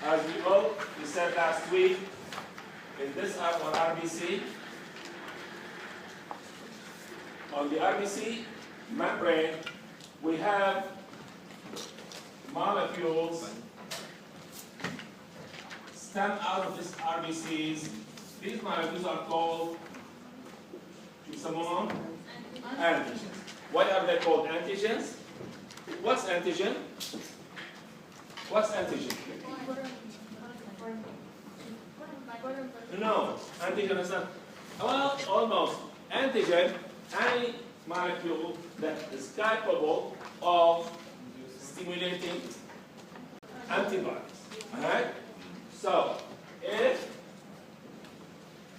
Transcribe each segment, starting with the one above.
As we said last week, in this on RBC, on the RBC membrane, we have molecules stem out of these RBCs. These molecules are called antigens. Why are they called antigens? What's antigen? What's antigen? No, antigen is not. Well, almost. Antigen, any molecule that is capable of stimulating antibodies. Alright? So, if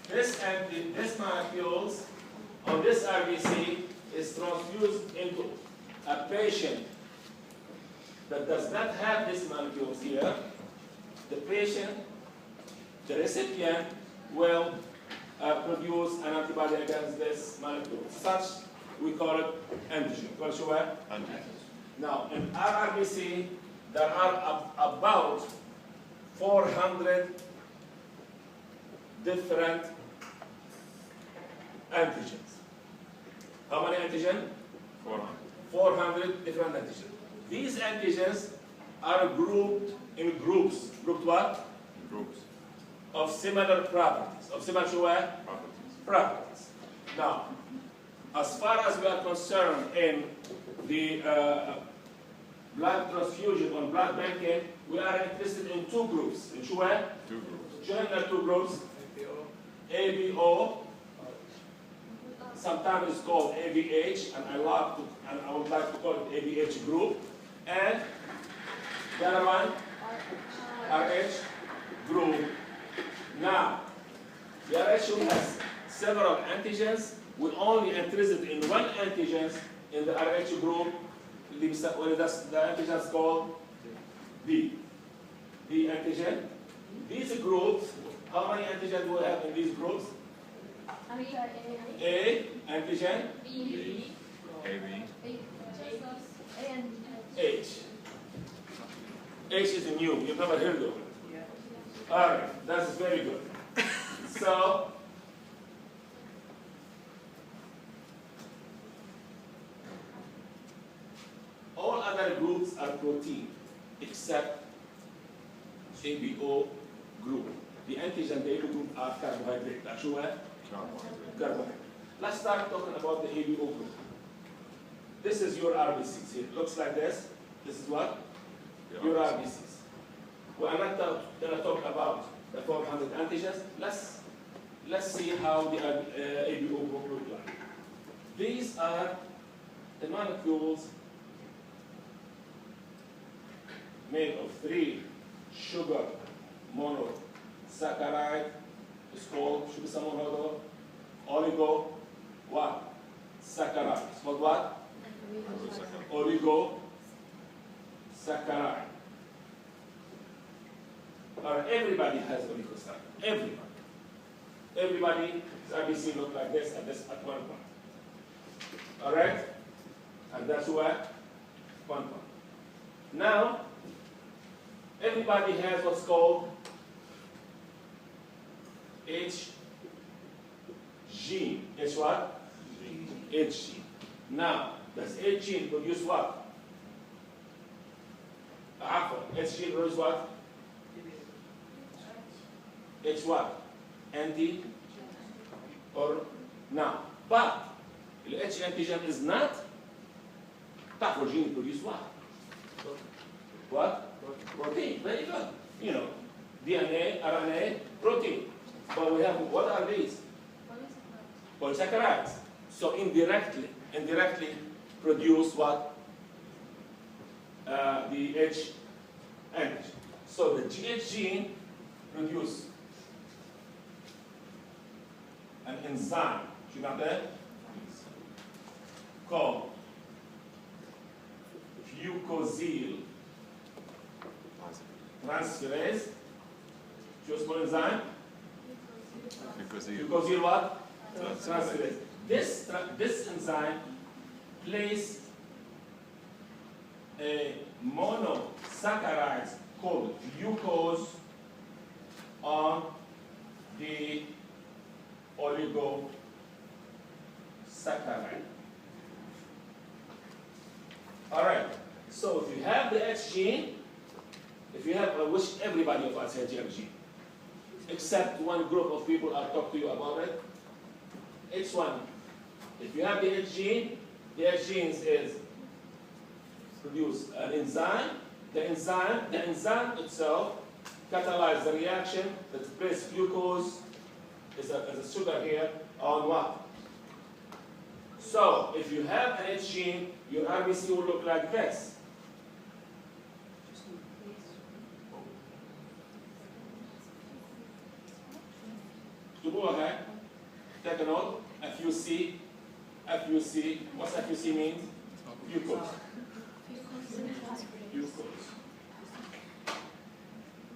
this molecules on this RBC is transfused into a patient that does not have these molecules here, the patient, the recipient, will produce an antibody against this molecule. Such, we call it antigen. Now, in our RBC, there are about 400 different antigens. How many antigens? 400. 400 different antigens. These antigens are grouped in groups. Grouped what? Groups. Of similar properties. Of similar properties. Now, as far as we are concerned in the blood transfusion or blood banking, we are interested in two groups. In two groups. Join the two groups. ABO, sometimes it's called ABH, and I would like to call it ABH group, and the other one, RH group. Now, the RH group has several antigens. We're only interested in one antigen in the RH group. The antigen is called D. The antigen. These groups, how many antigens do we have in these groups? A antigen. B. AB. H. H is new. You've never heard of it. All right, that's very good. So, all other groups are protein except ABO group. The antigen, the ABO group are carbohydrate. Carbohydrate. Let's start talking about the ABO group. This is your RBCs here. It looks like this. This is what? Your RBCs. We are not going to talk about the 400 antigens. Let's see how the ABO group look like. These are the molecules made of 3 sugar monosaccharide. It's called oligo what? Saccharide. It's called what? Oligosaccharide. Everybody has oligosaccharide. Everybody's RBC look like this at one point. All right? And that's what? One point. Now, everybody has what's called H gene. H what? H gene. Now, does H gene produce what? H gene produce what? H what? Anti or now. But the H antigen is not. Tafo gene produce what? What? Protein. Very good. You know, DNA, RNA, protein. But we have, what are these? Polysaccharides. So indirectly produce what? The H antigen. So the GH gene produce an enzyme, called fucosyl transferase. What's the enzyme? Fucosyl what? Transferase. This enzyme places a monosaccharides called glucose on the oligosaccharide. All right. So if you have the H gene, if you have, I wish everybody of us had H gene, except one group of people I'll talk to you about it. H1. If you have the H gene, the H gene is produce an enzyme. The enzyme itself catalyzes the reaction that places glucose as a sugar here on what? So if you have an H gene, your RBC will look like this. To go ahead, take a note. FUC. What's FUC means? Glucose. Glucose.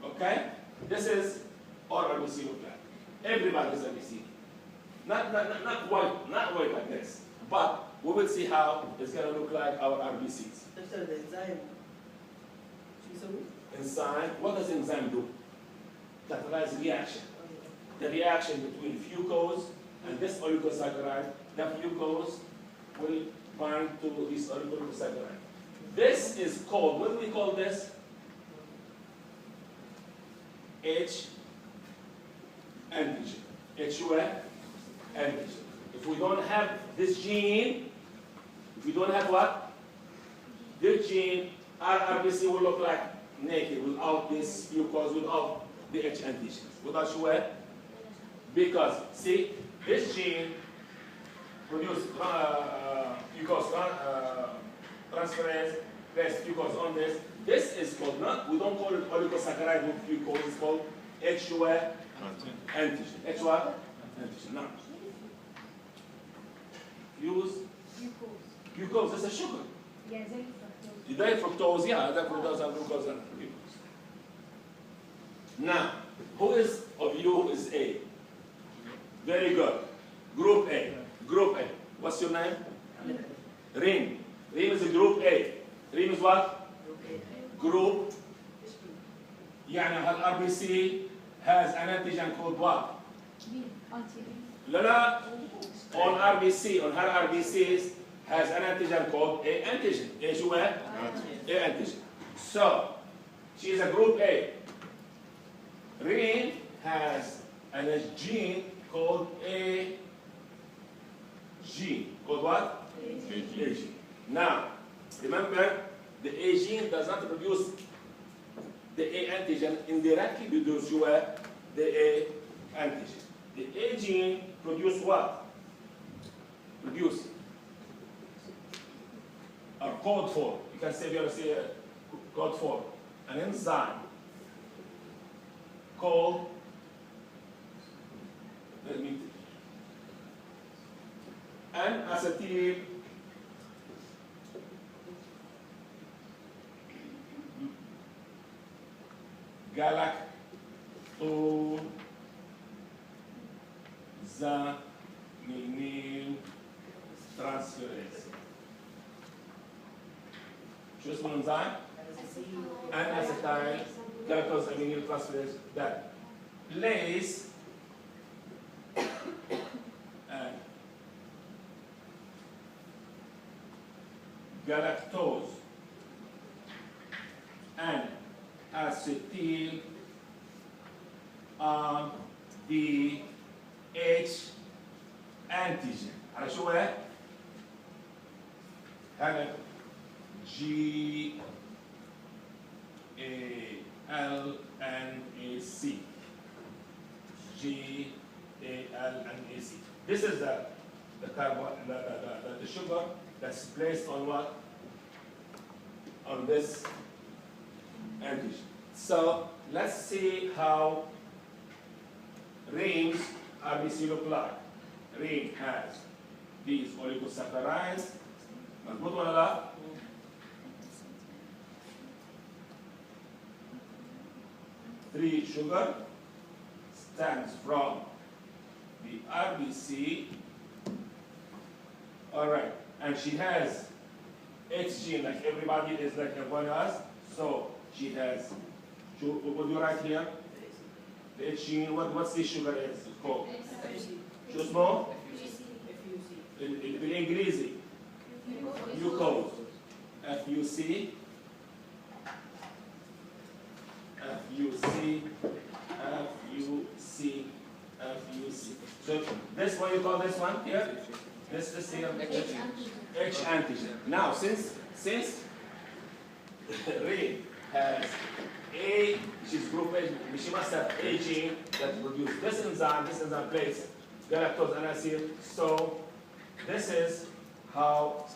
Okay? This is all RBC look like. Everybody's RBC. Not white like this. But we will see how it's going to look like our RBCs. After the enzyme. Enzyme, what does enzyme do? Catalyze reaction. The reaction between glucose and this oligosaccharide, the glucose will bind to this oligosaccharide. This is called, what do we call this? H antigen. HUA antigen. If we don't have this gene, if we don't have what? This gene, our RBC will look like naked without this glucose, without the H antigens. Without HUA. Because, see, this gene produces glucose transferase, plus glucose on this. This is called, we don't call it oligosaccharide with glucose, it's called HUA antigen. HUA antigen. Now, use glucose, that's a sugar. Yeah, They fructose, yeah, that fructose and glucose and glucose. Now, who is of you is A? Very good. Group A. Group A. What's your name? Reem. Reem is a group A. Reem is what? Group. يعني RBC has an antigen called what? لا. On RBC, on her RBCs has an antigen called A antigen. A antigen. So, she is a group A. Reem has a gene called A gene. Called what? A gene. Now, remember, the A gene does not produce the A antigen indirectly produces the A antigen. The A gene produces what? Produce or code for. You can say code for an enzyme called, let me, N-acetyl galactosamine transferase. شو اسمه الانزيم؟ N-acetyl galactosamine transferase that plays galactose and acetyl on the H antigen. على شو هي؟ هذا GALNAC. GALNAC. This is the sugar that's placed on what? On this antigen. So let's see how Reem's RBC look like. Reem has these oligosaccharides. مظبوط ولا لا؟ Three sugar stands from the RBC. All right, and she has H gene like everybody is like everyone else. So she has What do you write here? The H gene, what's this sugar is called? شو اسمه؟ بالإنجليزي glucose. FUC. So this one, you call this one here? This here? H antigen. Now, since Ray has A, she's group A, she must have A gene that produces this enzyme plays galactose and acid. So this is how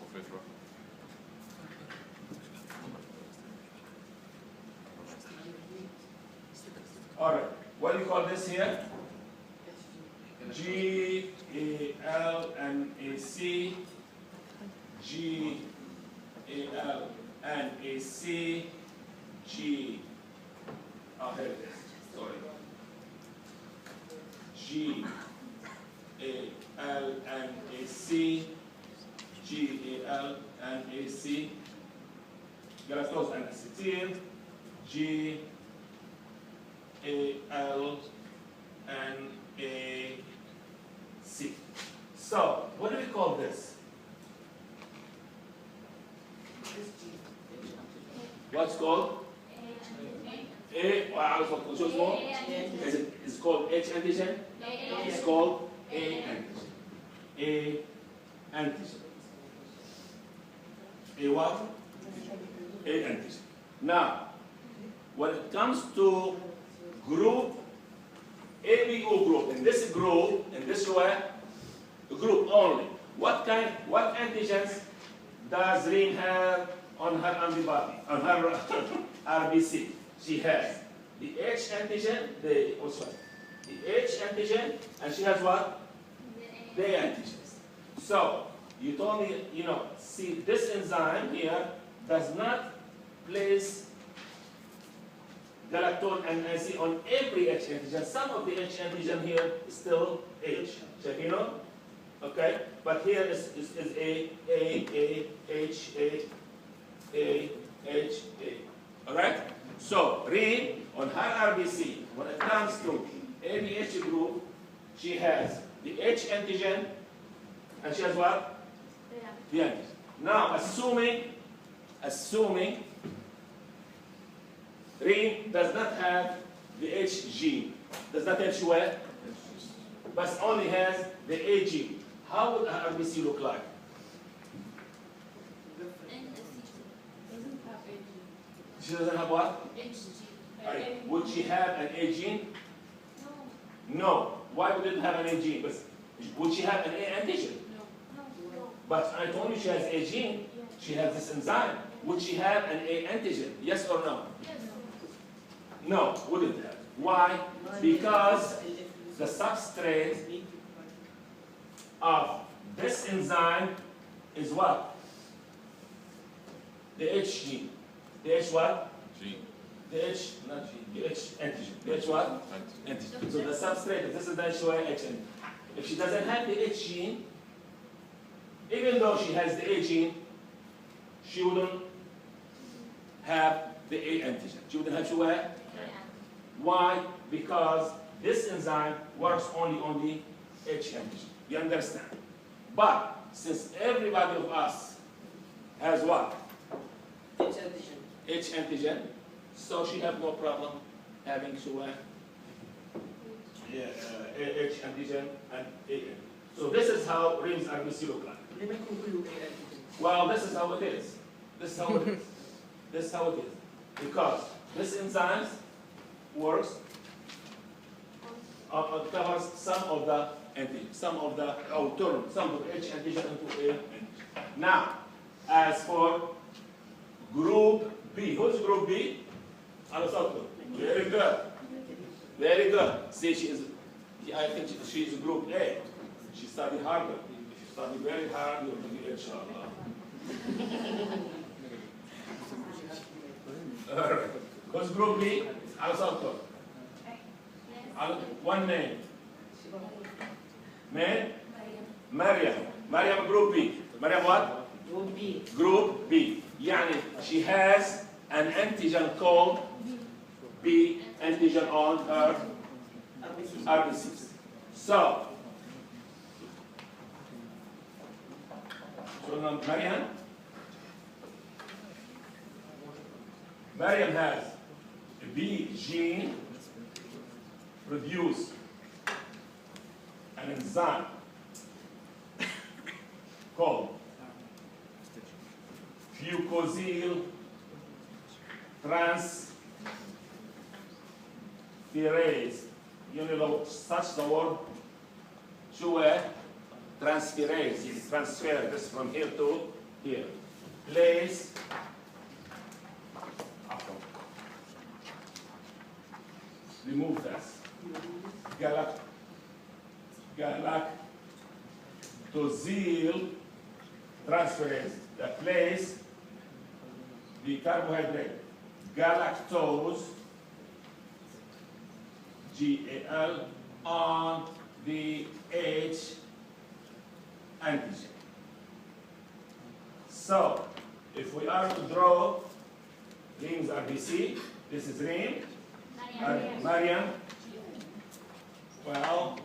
all right. What do you call this here? GALNAC, GALNAC, G. Oh, here it is. Sorry. GALNAC, galactose and acetyl, GALNAC. So, what do we call this? What's called? It's called H antigen. It's called A antigen. A antigen. A what? A antigen. Now, when it comes to group, ABO group, in this way, group only. What antigens does Reen have on her antibody, on her RBC? She has the H antigen, the H antigen, and she has what? The antigens. So, you told me, see, this enzyme here does not place galactose and acid on every H antigen. Some of the H antigen here is still H. Check, okay? But here is A, H, A. All right? So, Reen, on her RBC, when it comes to ABH group, she has the H antigen, and she has what? The antigen. Now, assuming Reen does not have the H gene, does not have what? But only has the A gene. How would her RBC look like? She doesn't have what? Right. Would she have an A gene? No. Why would it have an A gene? But would she have an A antigen? No. But I told you she has A gene. She has this enzyme. Would she have an A antigen? Yes or no? No, wouldn't have. Why? Because the substrate of this enzyme is what? The H gene. The H what? Gene. The H, not gene, the H antigen. The H what? Antigen. So the substrate, this is the H antigen. If she doesn't have the H gene, even though she has the A gene, she wouldn't have the A antigen. She wouldn't have what? Why? Because this enzyme works only on the H antigen. You understand? But since everybody of us has what? H antigen, so she have no problem having H antigen and A antigen. So this is how Reem's RBC look like. Well, this is how it is. This is how it is. This is how it is. Because this enzyme works, covers some of the antigen, some of the H antigen into A antigen. Now, as for group B, who's group B? Aristotle. Very good. Very good. See, I think she is group A. She studied harder. If you study very hard, you'll be inshallah. All right. Who's group B? Aristotle. One name. Name? Maryam. Maryam group B. Maryam what? Group B. Group B. Yani she has an antigen called B. B antigen on her RBCs. So now Mariam has a B gene produce an enzyme called fucosyl transferase. You know, such the word to a transferase. You transfer this from here to here. Place remove this. Galactosyl transferase that place the carbohydrate galactose GAL on the H antigen. So if we are to draw Reem's RBC, this is Reem, Mariam. Well,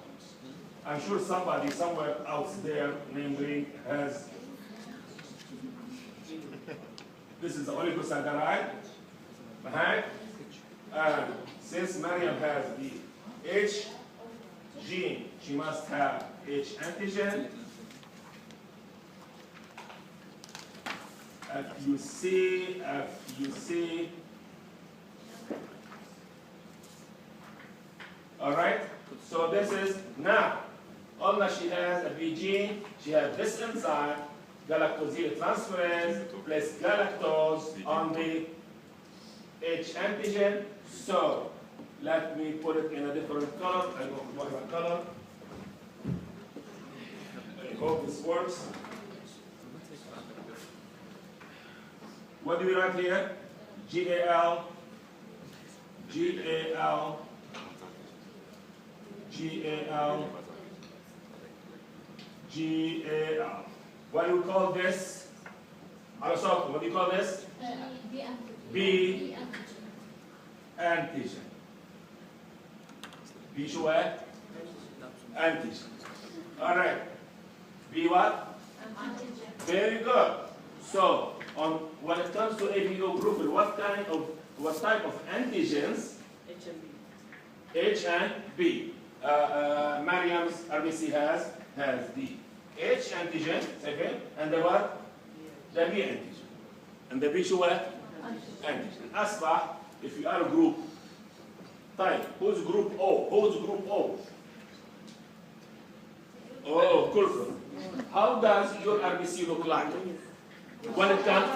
I'm sure somebody somewhere out there named Reem has. This is the oligosaccharide. And since Mariam has the H gene, she must have H antigen. If you see, all right. So this is now. Although she has a B gene, she has this enzyme, galactosyl transferase, plus galactose on the H antigen. So let me put it in a different color. I go for a color. I hope this works. What do we write here? GAL, GAL, GAL, GAL. What do you call this? Aristotle, what do you call this? B antigen. B شو antigen. All right. B what? Very good. So when it comes to ABO group, what type of antigens? H and B. Mariam's RBC has the H antigen, okay, and the what? The B antigen. And the B شو antigen. أصبح if you are a group type, who's group O? Who's group O? Oh, cool. How does your RBC look like? When it comes,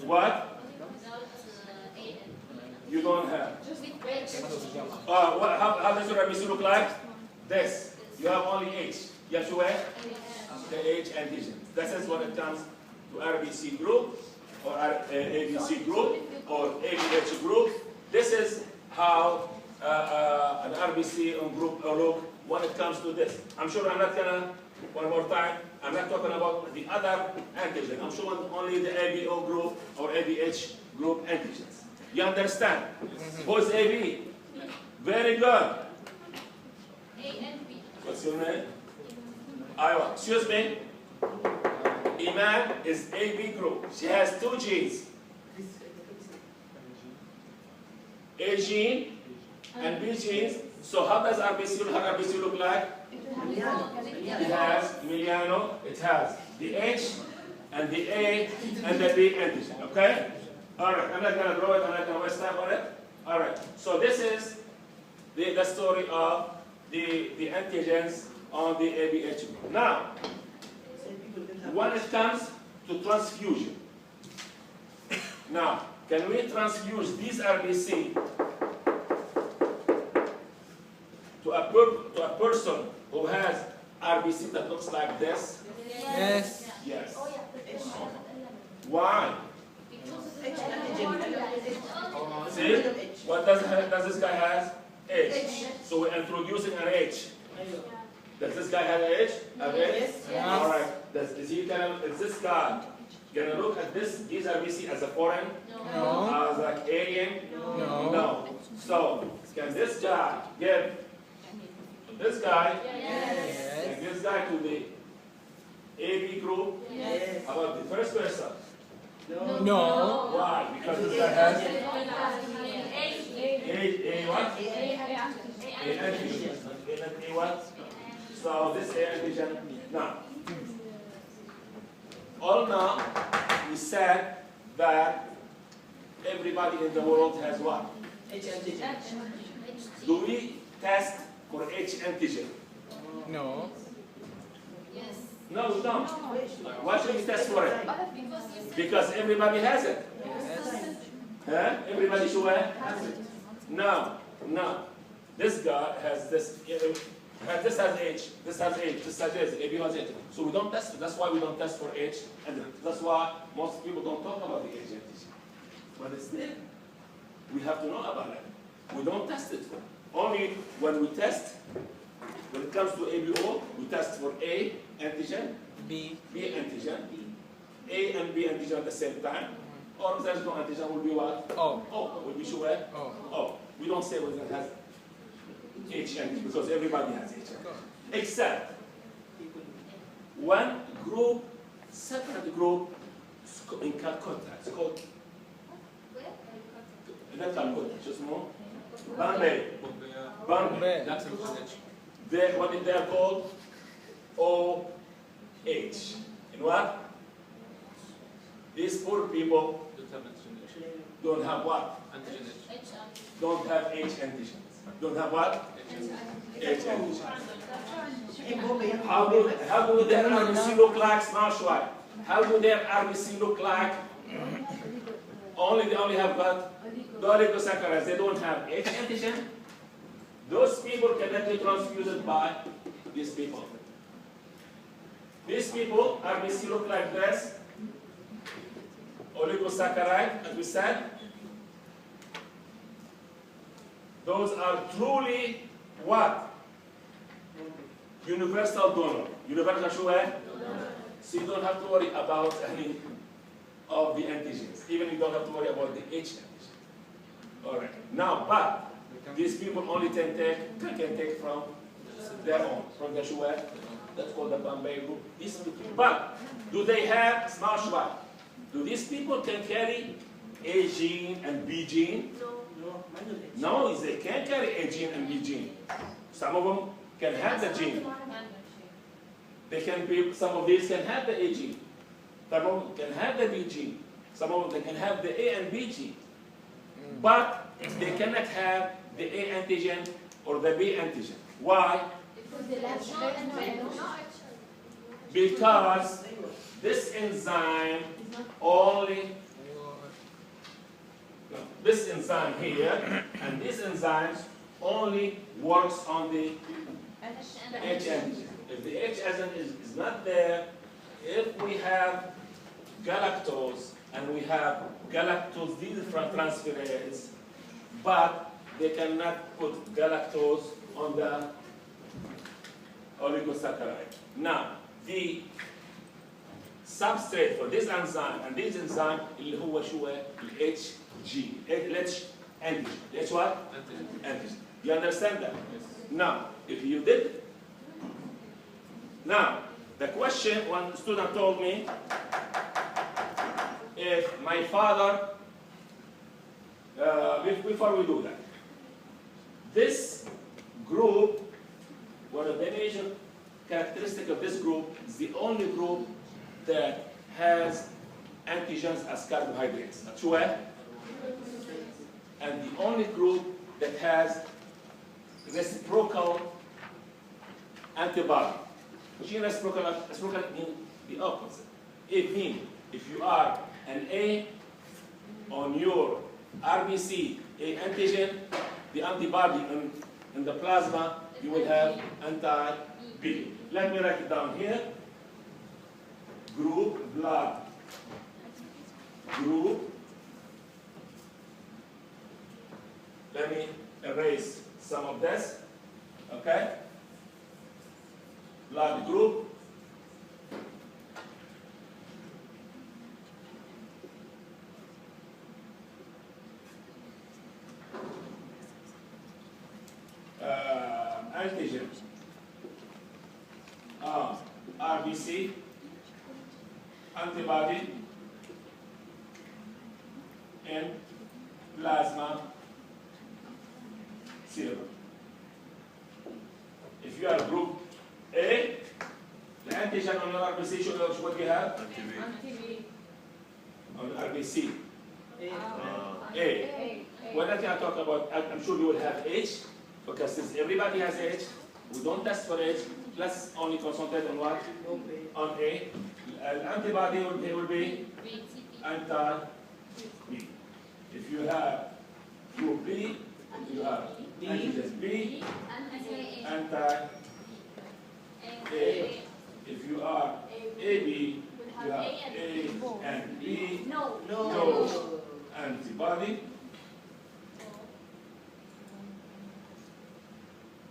what? You don't have. How does your RBC look like? This. You have only H. Yeshua, the H antigen. This is when it comes to RBC group, or ABC group, or ABH group. This is how an RBC group look when it comes to this. I'm sure I'm not gonna, one more time, I'm not talking about the other antigen. I'm showing only the ABO group or ABH group antigens. You understand? Who's AB? Very good. What's your name? Iowa. Excuse me. Iman is AB group. She has two genes. A gene and B genes. So how does her RBC look like? It has Miliano, it has the H and the A and the B antigen. Okay? Alright, I'm not gonna draw it, I'm not gonna waste time on it. Alright, so this is the story of the antigens on the ABH group. Now, when it comes to transfusion, now, can we transfuse these RBC to a person who has RBC that looks like this? Yes. Yes. Why? See? What does this guy have? H. So we're introducing an H. Does this guy have an H? Yes. All right. Is this guy gonna look at these RBC as a foreign? No. As like alien? No. No. So, can this guy give this guy Yes. and this guy to the AB group? Yes. How about the first person? No. Why? Because this guy has A what? A antigen. A what? So this A antigen. Now, all now we said that everybody in the world has what? Do we test for H antigen? No. No, we don't. Why should we test for it? Because everybody has it. Huh? Everybody should have it. No, no. This guy has this. This has H. This has H. This has H. ABO has H. So we don't test. That's why we don't test for H, and that's why most people don't talk about the H antigen. But it's there. We have to know about it. We don't test it for. Only when we test. When it comes to ABO, we test for A antigen, B. B antigen, A and B antigen at the same time. Or if there's no antigen, will be what? O. O. Will be sure? O. O. We don't say whether it has H antigen because everybody has H antigen. Except one group, separate group, in Calcutta. It's called not Calcutta, just more. Bombay. Bombay. What is they are called? OH. And what? These poor people don't have what? Don't have H antigens. Don't have what? H antigens. How do their RBC look like? Smash white. How do their RBC look like? They only have what? The oligosaccharides. They don't have H antigen. Those people cannot be transfused by these people. These people, RBC look like this. Oligosaccharide, as we said. Those are truly what? Universal donor. Universal sure? So you don't have to worry about any of the antigens. Even you don't have to worry about the H antigen. All right. Now, but these people only can take from their own, from the sure. That's called the Bombay group. These people, but do they have smash what? Do these people can carry A gene and B gene? No, they can't carry A gene and B gene. Some of them can have the gene. They can be. Some of these can have the A gene. Some of them can have the B gene. Some of them they can have the A and B gene. But they cannot have the A antigen or the B antigen. Why? Because this enzyme only, this enzyme here, and this enzyme only works on the H antigen. If the H antigen is not there, if we have galactose and we have galactose transferase, but they cannot put galactose on the oligosaccharide. Now, the substrate for this enzyme and this enzyme اللي هو شو HG. H antigen. H what? Antigen. You understand that? Yes. Now, if you did. Now, the question one student told me, if my father, before we do that, this group, one of the major characteristics of this group is the only group that has antigens as carbohydrates. That's why. And the only group that has reciprocal antibody. Which means reciprocal means the opposite. It means if you are an A on your RBC, A antigen, the antibody in the plasma, you will have anti-B. Let me write it down here. Group, blood, group. Let me erase some of this, okay? Blood group. antigen, RBC, antibody, in plasma serum. If you are group A, the antigen on the RBC should what you have? Antigen. On RBC. A. When I talk about, I'm sure you will have H, because since everybody has H, we don't test for H, let's only concentrate on what? On A. Antibody will be anti-B. If you have group B, you have antigen B, anti-A. If you are AB, you have A and B, no antibody.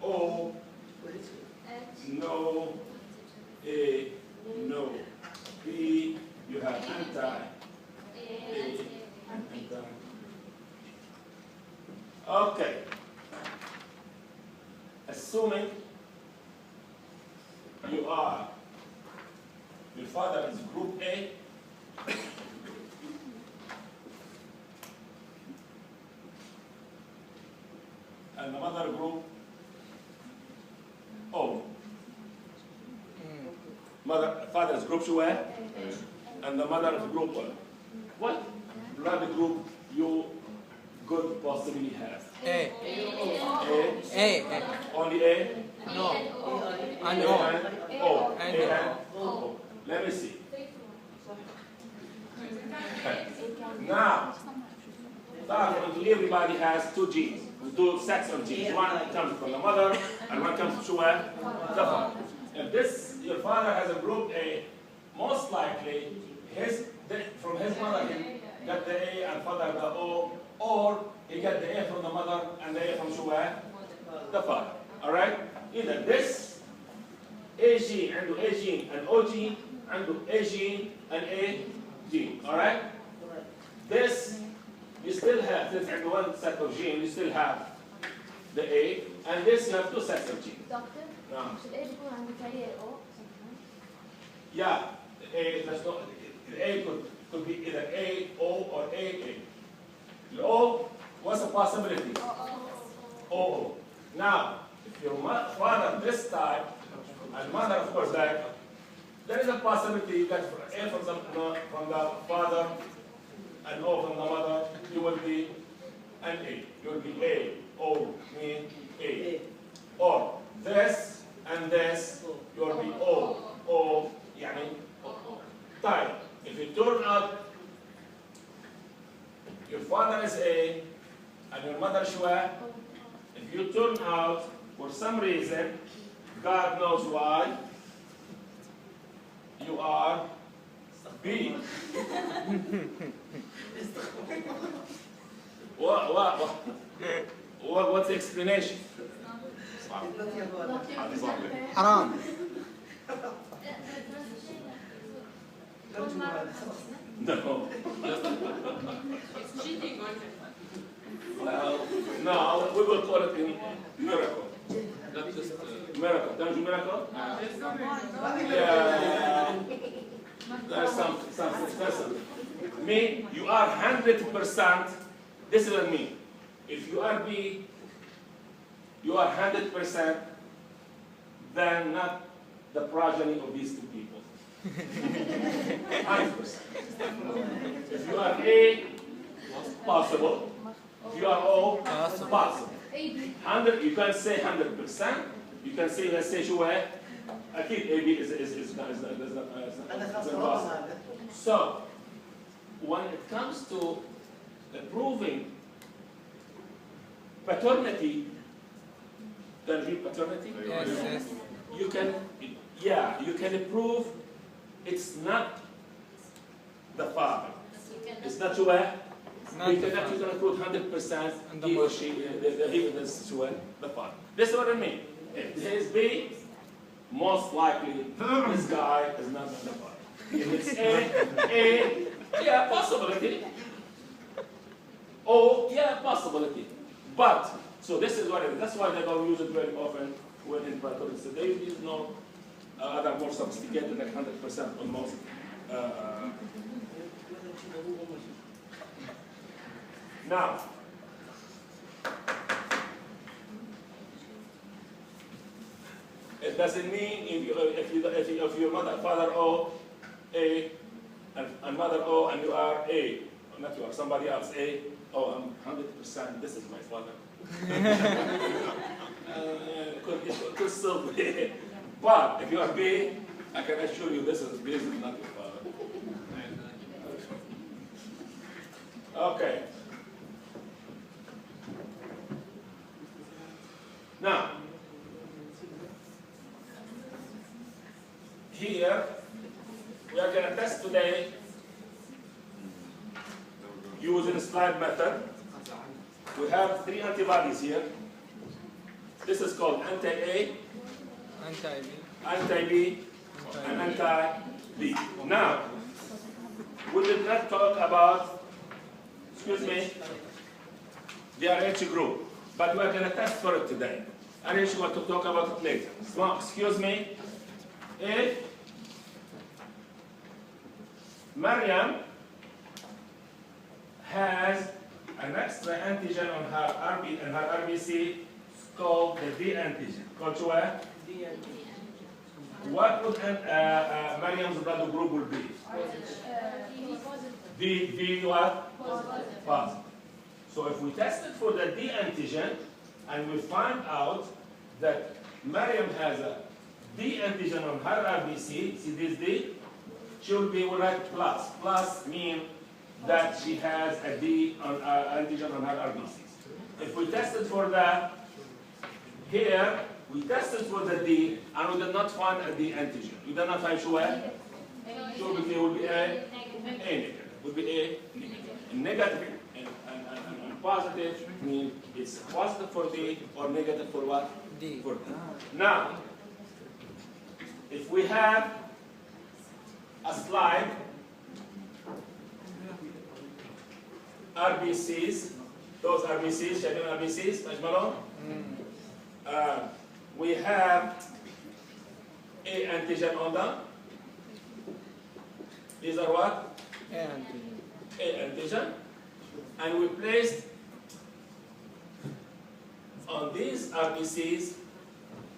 O, no A, no B, you have anti-A and anti. Okay. Assuming your father is group A, and the mother group O. Father is group A, and the mother is group O. What blood group you could possibly have? A. A. Only A? No. And O. O. And A and O. Let me see. Now, currently everybody has two genes, two sets of genes. One comes from the mother, and one comes from the father. If your father has a group A, most likely from his mother he got the A and father the O, or he got the A from the mother and the A from the father. All right? Either this A gene and A gene and O gene and A gene and A gene. All right? This you still have, since in one set of genes you still have the A, and this you have two sets of genes. Doctor, should A يكون عند carrier O? Yeah, the A does not. The A could be either A, O, or AA. The O, what's the possibility? O. Now, if your father this type, and mother of course that, there is a possibility that A from the father and O from the mother, you will be an A. You will be A, O, mean A. Or this and this, you will be O, O, يعني type. If you turn out your father is A and your mother is Shua, if you turn out for some reason, God knows why, you are B. What's the explanation? حرام. No. It's cheating on him. Well, no, we will call it a miracle. Not just miracle. Don't you miracle? Yeah. There's something. Me, you are 100%. This is what I mean. If you are B, you are 100%, then not the progeny of these two people. 100%. If you are A, possible. If you are O, possible. 100, you can say 100%. You can say, let's say, Shua, أكيد AB is not possible. So, when it comes to proving paternity, can you paternity? Yes. You can prove it's not the father. It's not Shua. You cannot prove 100% he or she, the father. This is what I mean. If there is B, most likely this guy is not the father. If it's A, yeah, possibility. O, yeah, possibility. But, so this is what it is. That's why they don't use it very often when in paternity. So there is no other more sophisticated, like 100% almost. Now, it doesn't mean if your father O A and mother O and you are A, not you are somebody else A. Oh, I'm 100%. This is my father. It could still be, but if you are B, I can assure you this is not your father. Okay. Now, here we are going to test today using slide method. We have 3 antibodies here. This is called anti-A, Anti-B. anti-B, and anti-B. Now, we did not talk about, excuse me, the RH group, but we are going to test for it today. RH want to talk about it later. So, excuse me, if Maryam has an extra antigen on her RBC called the D antigen. Called what? D antigen. What would Maryam's blood group will be? D what? Positive. So if we tested for the D antigen and we find out that Maryam has a D antigen on her RBC, see this D? She will be, we'll write plus. Plus means that she has a D on antigen on her RBCs. If we tested for that, here we tested for the D and we did not find a D antigen. We did not find sure. Sure it will be A negative. Will be A negative. And negative and positive means it's positive for D or negative for what? D. For D. Now, if we have a slide, RBCs, those RBCs, شايفين RBCs مجملهم؟ We have A antigen on them. These are what? A antigen. A antigen. And we placed on these RBCs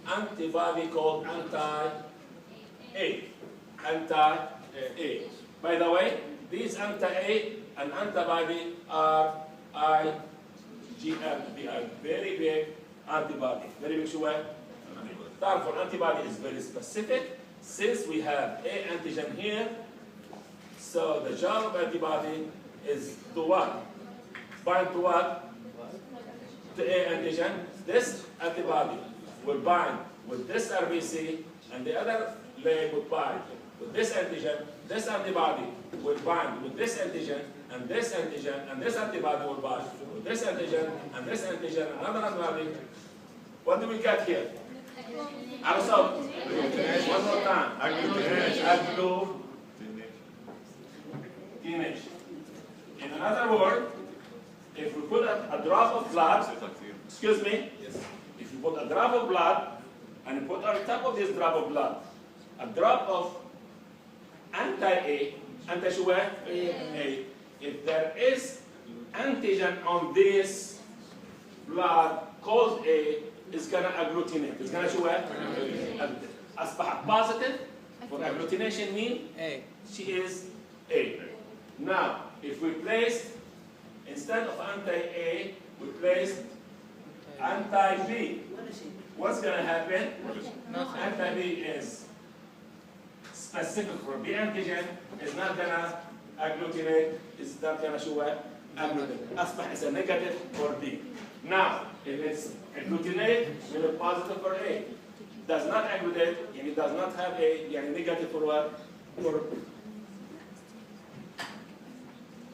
antibody called anti-A. Anti-A. By the way, these anti-A and antibody are IgM. They are very big antibody. Very big sure. Therefore, antibody is very specific. Since we have A antigen here, so the job of antibody is to what? Bind to what? To A antigen. This antibody will bind with this RBC, and the other leg will bind with this antigen. This antibody will bind with this antigen, and this antigen, and this antibody will bind with this antigen, and this antigen, another antibody. What do we get here? Also, one more time. Agglutination. In another word, if we put a drop of blood, excuse me, if you put a drop of blood and you put on top of this drop of blood a drop of anti-A, anti-sure, A. If there is antigen on this blood called A, it's going to agglutinate. It's going to show أصبح positive for agglutination mean A. she is A. Now, if we place, instead of anti-A, we place anti-B. What's going to happen? Nothing. Anti-B is specific for B antigen, is not going to agglutinate, it's not going to show agglutinate. أصبح is a negative for B. Now, if it's agglutinate, we have positive for A. Does not agglutinate, and it does not have A, yani negative for what? For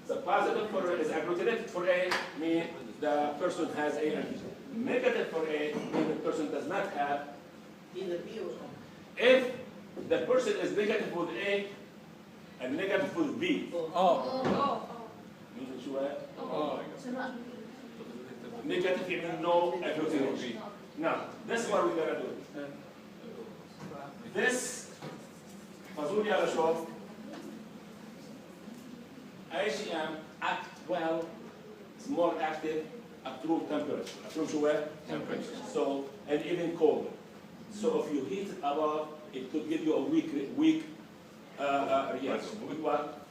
the positive for is agglutinated for A, mean the person has A antigen. Negative for A, mean the person does not have Either B or O. If the person is negative with A and negative with B, Oh. means what? Oh. Negative means no agglutination. Now, this is what we're gonna do. This فازولي على شوف IgM act well, it's more active at room temperature. At room temperature. So, and even colder. So if you heat it above, it could give you a weak reaction. Weak what?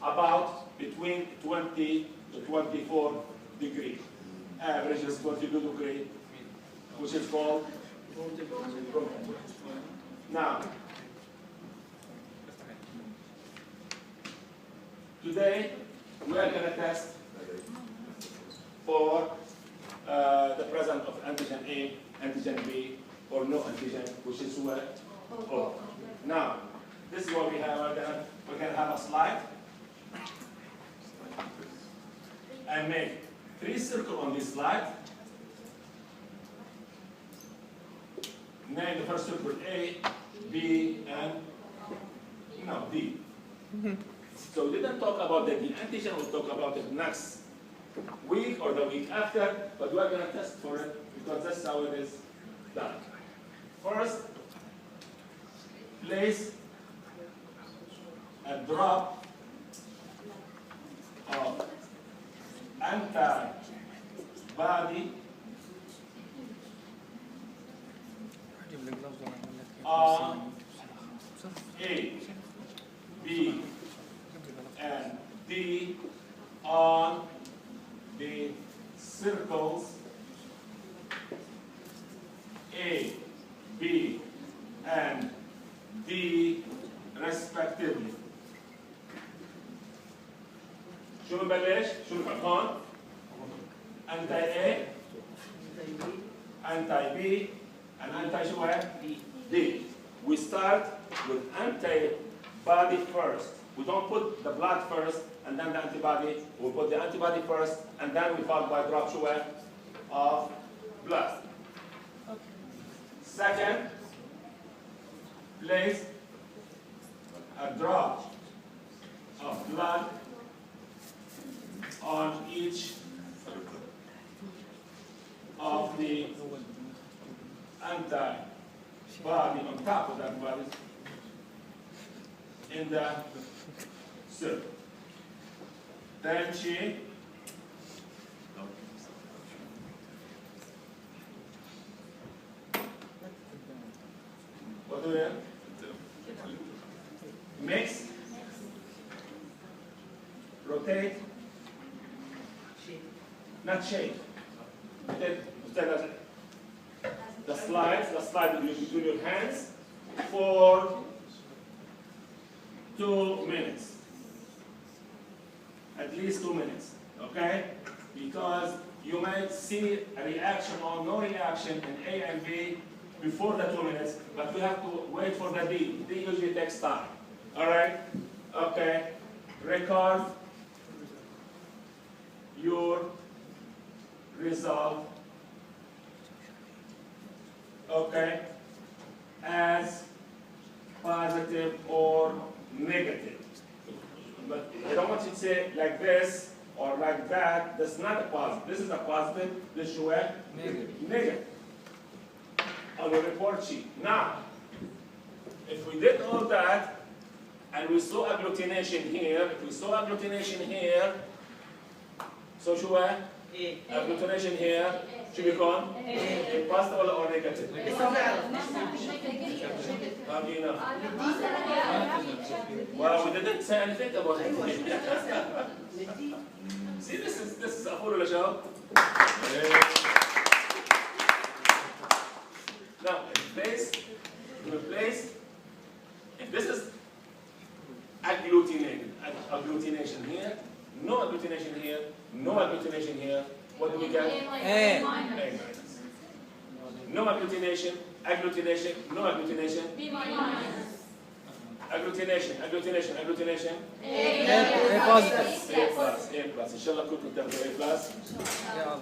About between 20 to 24 degrees. Average is 22 degrees, which is called room temperature. Now, today we are going to test for the presence of antigen A, antigen B, or no antigen, which is what? O. Now, this is what we have. We're going to have a slide and make 3 circles on this slide. Name the first circle A, B, and D. So we didn't talk about the antigen, we'll talk about it next week or the week after, but we're going to test for it because that's how it is done. First, place a drop of antibody on A, B, and D on the circles A, B, and D respectively. شو نبلش؟ شو نفهم هون؟ anti A, anti B, and anti شو هي؟ D. We start with antibody first. We don't put the blood first and then the antibody. We put the antibody first and then we followed by drop شو هي؟ of blood. Second, place a drop of blood on each of the antibody on top of the antibodies in the circle. Then she what do we mix, rotate, not shake. The slide between your hands for 2 minutes. At least 2 minutes, okay? Because you might see a reaction or no reaction in A and B before the 2 minutes, but we have to wait for the D. D usually takes time. All right? Okay. Record your result, okay, as positive or negative. But I don't want you to say like this or like that. That's not a positive. This is a positive. This is a negative. On the report sheet. Now, if we did all that and we saw agglutination here, so شو هي؟ agglutination here should become positive or negative? How do you know? Well, we didn't say anything about it. See, this is a full show. Now, if this is agglutination here, no agglutination here, no agglutination here, what do we get? A minus. No agglutination, no agglutination. B minus. Agglutination. A positive. A plus. إن شاء الله كلكم تاخذوا A plus.